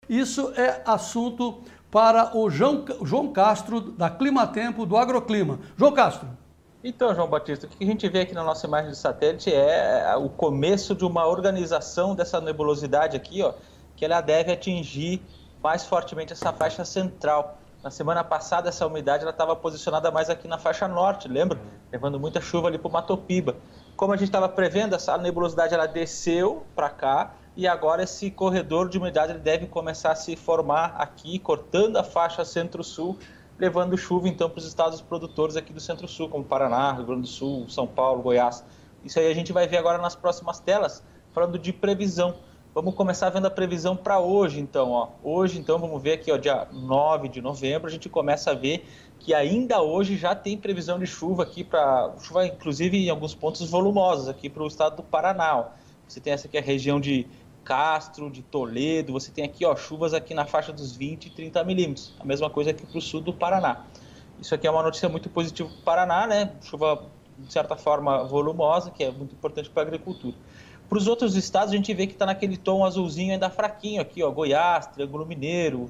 Isso é assunto para o João Castro, da Climatempo, do Agroclima. João Castro. Então, João Batista, o que a gente vê aqui na nossa imagem de satélite é o começo de uma organização dessa nebulosidade aqui, ó, que ela deve atingir mais fortemente essa faixa central. Na semana passada, essa umidade estava posicionada mais aqui na faixa norte, lembra? Levando muita chuva ali para o Mato Piba. Como a gente estava prevendo, essa nebulosidade ela desceu para cá e agora esse corredor de umidade ele deve começar a se formar aqui, cortando a faixa centro-sul, levando chuva então para os estados produtores aqui do Centro-Sul, como Paraná, Rio Grande do Sul, São Paulo, Goiás. Isso aí a gente vai ver agora nas próximas telas, falando de previsão. Vamos começar vendo a previsão para hoje, então. Ó. Hoje, então, vamos ver aqui, ó, dia 9 de novembro, a gente começa a ver que ainda hoje já tem previsão de chuva aqui, para chuva inclusive em alguns pontos volumosos aqui para o estado do Paraná. Ó. Você tem essa aqui a região de Castro, de Toledo, você tem aqui ó, chuvas aqui na faixa dos 20 e 30 milímetros, a mesma coisa aqui para o sul do Paraná. Isso aqui é uma notícia muito positiva para o Paraná, né? Chuva de certa forma volumosa, que é muito importante para a agricultura. Para os outros estados a gente vê que está naquele tom azulzinho ainda fraquinho aqui, ó, Goiás, Triângulo Mineiro,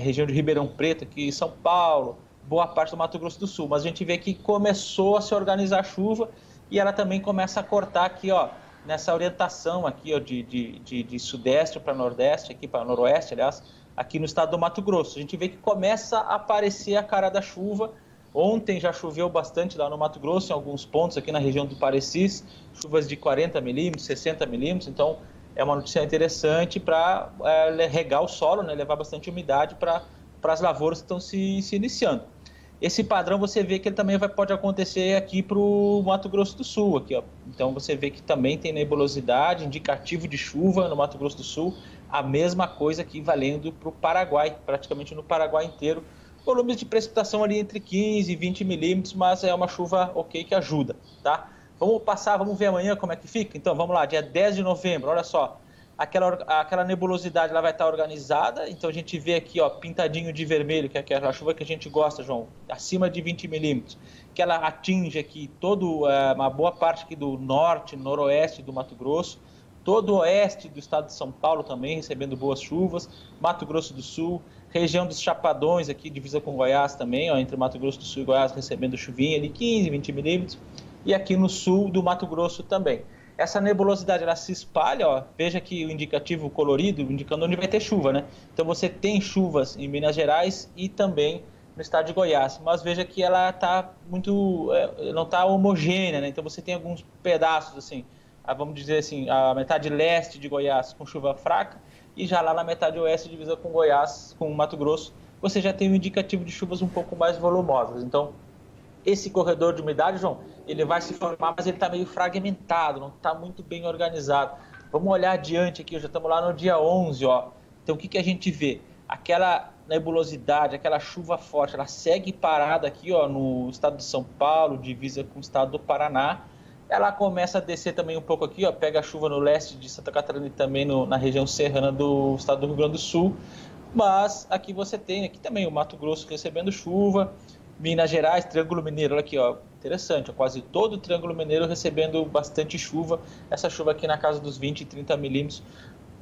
região de Ribeirão Preto aqui, São Paulo, boa parte do Mato Grosso do Sul, mas a gente vê que começou a se organizar a chuva e ela também começa a cortar aqui, ó, nessa orientação aqui ó, de sudeste para nordeste, aqui para noroeste, aliás, aqui no estado do Mato Grosso. A gente vê que começa a aparecer a cara da chuva. Ontem já choveu bastante lá no Mato Grosso, em alguns pontos aqui na região do Parecis, chuvas de 40 milímetros, 60 milímetros, então é uma notícia interessante para regar o solo, né, levar bastante umidade para as lavouras que estão se iniciando. Esse padrão você vê que ele também pode acontecer aqui para o Mato Grosso do Sul. Aqui, ó. Então você vê que também tem nebulosidade, indicativo de chuva no Mato Grosso do Sul. A mesma coisa aqui valendo para o Paraguai, praticamente no Paraguai inteiro. Volumes de precipitação ali entre 15 e 20 milímetros, mas é uma chuva ok que ajuda. Tá? Vamos ver amanhã como é que fica? Então vamos lá, dia 10 de novembro, olha só. Aquela nebulosidade ela vai estar organizada, então a gente vê aqui ó, pintadinho de vermelho, que é aquela chuva que a gente gosta, João, acima de 20 milímetros, que ela atinge aqui uma boa parte aqui do norte, noroeste do Mato Grosso, todo o oeste do estado de São Paulo também recebendo boas chuvas, Mato Grosso do Sul, região dos Chapadões aqui, divisa com Goiás também, ó, entre Mato Grosso do Sul e Goiás recebendo chuvinha ali, 15, 20 milímetros, e aqui no sul do Mato Grosso também. Essa nebulosidade ela se espalha, ó, veja aqui o indicativo colorido, indicando onde vai ter chuva, né? Então você tem chuvas em Minas Gerais e também no estado de Goiás, mas veja que ela está não está homogênea, né? Então você tem alguns pedaços assim, vamos dizer assim, a metade leste de Goiás com chuva fraca e já lá na metade oeste divisa com Goiás, com Mato Grosso, você já tem um indicativo de chuvas um pouco mais volumosas. Então esse corredor de umidade, João, ele vai se formar, mas ele está meio fragmentado, não está muito bem organizado. Vamos olhar adiante aqui, já estamos lá no dia 11, ó. Então, o que a gente vê? Aquela nebulosidade, aquela chuva forte, ela segue parada aqui, ó, no estado de São Paulo, divisa com o estado do Paraná. Ela começa a descer também um pouco aqui, ó, pega a chuva no leste de Santa Catarina e também na região serrana do estado do Rio Grande do Sul. Mas aqui você tem aqui também o Mato Grosso recebendo chuva, Minas Gerais, Triângulo Mineiro, olha aqui, ó, interessante, ó, quase todo o Triângulo Mineiro recebendo bastante chuva, essa chuva aqui na casa dos 20 e 30 milímetros.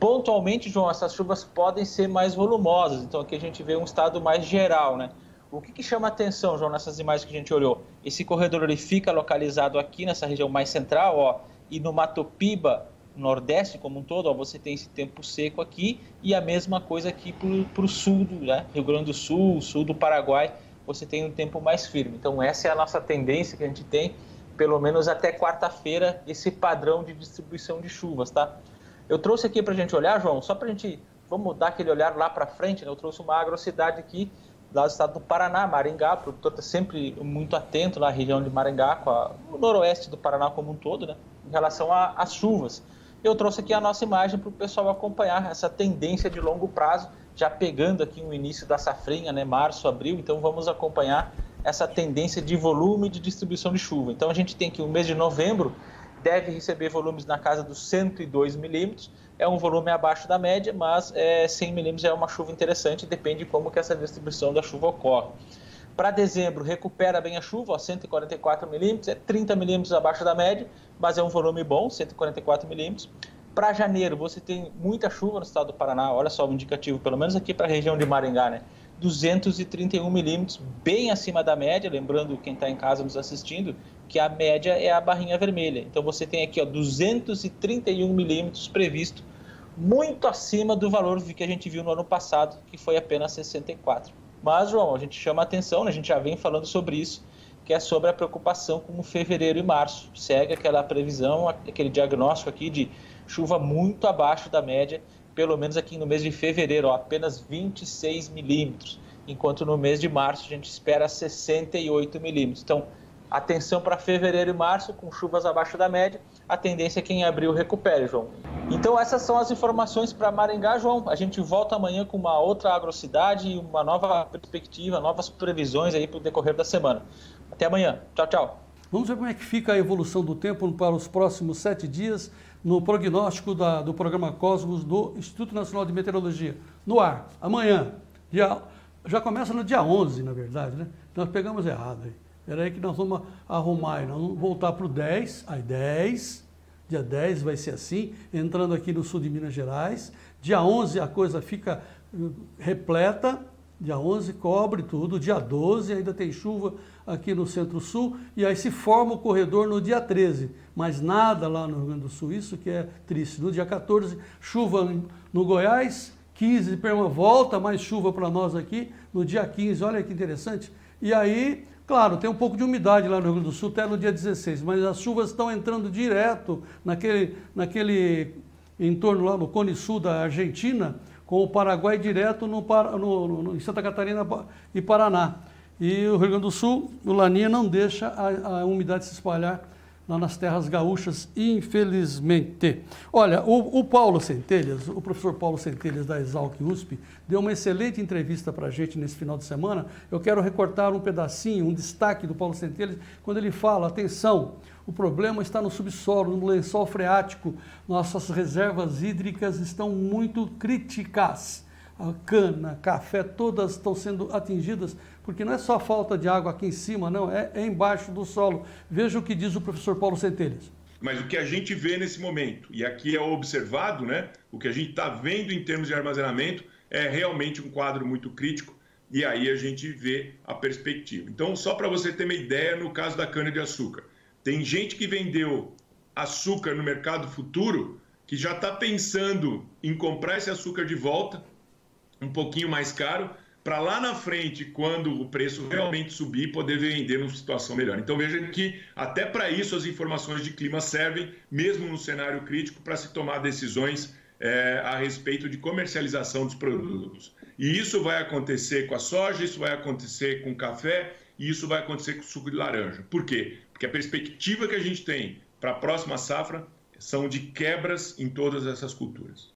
Pontualmente, João, essas chuvas podem ser mais volumosas, então aqui a gente vê um estado mais geral, né? O que chama atenção, João, nessas imagens que a gente olhou? Esse corredor ele fica localizado aqui nessa região mais central, ó, e no Mato Piba, nordeste como um todo, ó, você tem esse tempo seco aqui e a mesma coisa aqui para o sul, né? Rio Grande do Sul, sul do Paraguai, você tem um tempo mais firme. Então essa é a nossa tendência que a gente tem, pelo menos até quarta-feira, esse padrão de distribuição de chuvas, tá? Eu trouxe aqui para a gente olhar, João, só para a gente, vamos dar aquele olhar lá para frente, né? Eu trouxe uma agrocidade aqui, lá do estado do Paraná, Maringá, o produtor está sempre muito atento na região de Maringá, o noroeste do Paraná como um todo, né? Em relação às chuvas. Eu trouxe aqui a nossa imagem para o pessoal acompanhar essa tendência de longo prazo, já pegando aqui o início da safrinha, né, março, abril, então vamos acompanhar essa tendência de volume e de distribuição de chuva. Então a gente tem que o mês de novembro deve receber volumes na casa dos 102 milímetros, é um volume abaixo da média, mas 100 milímetros é uma chuva interessante, depende de como que essa distribuição da chuva ocorre. Para dezembro recupera bem a chuva, ó, 144 milímetros, é 30 milímetros abaixo da média, mas é um volume bom, 144 milímetros. Para janeiro, você tem muita chuva no estado do Paraná, olha só o indicativo, pelo menos aqui para a região de Maringá, né? 231 milímetros, bem acima da média, lembrando quem está em casa nos assistindo, que a média é a barrinha vermelha. Então você tem aqui 231 milímetros previsto, muito acima do valor que a gente viu no ano passado, que foi apenas 64. Mas, João, a gente chama a atenção, né? A gente já vem falando sobre isso, que é sobre a preocupação com fevereiro e março. Segue aquela previsão, aquele diagnóstico aqui de chuva muito abaixo da média, pelo menos aqui no mês de fevereiro, apenas 26 milímetros, enquanto no mês de março a gente espera 68 milímetros. Então, atenção para fevereiro e março, com chuvas abaixo da média, a tendência é que em abril recupere, João. Então, essas são as informações para Maringá, João. A gente volta amanhã com uma outra agrocidade e uma nova perspectiva, novas previsões aí para o decorrer da semana. Até amanhã. Tchau, tchau. Vamos ver como é que fica a evolução do tempo para os próximos 7 dias no prognóstico do programa Cosmos do Instituto Nacional de Meteorologia. No ar, amanhã, já começa no dia 11, na verdade, né? Nós pegamos errado aí. Era aí que nós vamos arrumar, nós vamos voltar para o 10, aí 10, dia 10 vai ser assim, entrando aqui no sul de Minas Gerais. Dia 11 a coisa fica repleta, dia 11 cobre tudo, dia 12 ainda tem chuva aqui no centro-sul, e aí se forma o corredor no dia 13, mas nada lá no Rio Grande do Sul, isso que é triste. No dia 14, chuva no Goiás, 15, volta mais chuva para nós aqui, no dia 15, olha que interessante. E aí, claro, tem um pouco de umidade lá no Rio Grande do Sul, até no dia 16, mas as chuvas estão entrando direto naquele entorno lá no Cone Sul da Argentina, com o Paraguai direto em Santa Catarina e Paraná. E o Rio Grande do Sul, o Laninha não deixa a umidade se espalhar lá nas terras gaúchas, infelizmente. Olha, o Paulo Centelhas, o professor Paulo Centelhas da Exalc USP, deu uma excelente entrevista para a gente nesse final de semana. Eu quero recortar um pedacinho, um destaque do Paulo Centelhas, quando ele fala, atenção, o problema está no subsolo, no lençol freático, nossas reservas hídricas estão muito críticas. A cana, café, todas estão sendo atingidas, porque não é só falta de água aqui em cima, não, é embaixo do solo. Veja o que diz o professor Paulo Centelhas. Mas o que a gente vê nesse momento, e aqui é observado, né, o que a gente está vendo em termos de armazenamento é realmente um quadro muito crítico, e aí a gente vê a perspectiva. Então, só para você ter uma ideia, no caso da cana-de-açúcar, tem gente que vendeu açúcar no mercado futuro que já está pensando em comprar esse açúcar de volta, um pouquinho mais caro, para lá na frente, quando o preço realmente subir, poder vender numa situação melhor. Então veja que até para isso as informações de clima servem, mesmo no cenário crítico, para se tomar decisões a respeito de comercialização dos produtos. E isso vai acontecer com a soja, isso vai acontecer com o café e isso vai acontecer com o suco de laranja. Por quê? Porque a perspectiva que a gente tem para a próxima safra são de quebras em todas essas culturas.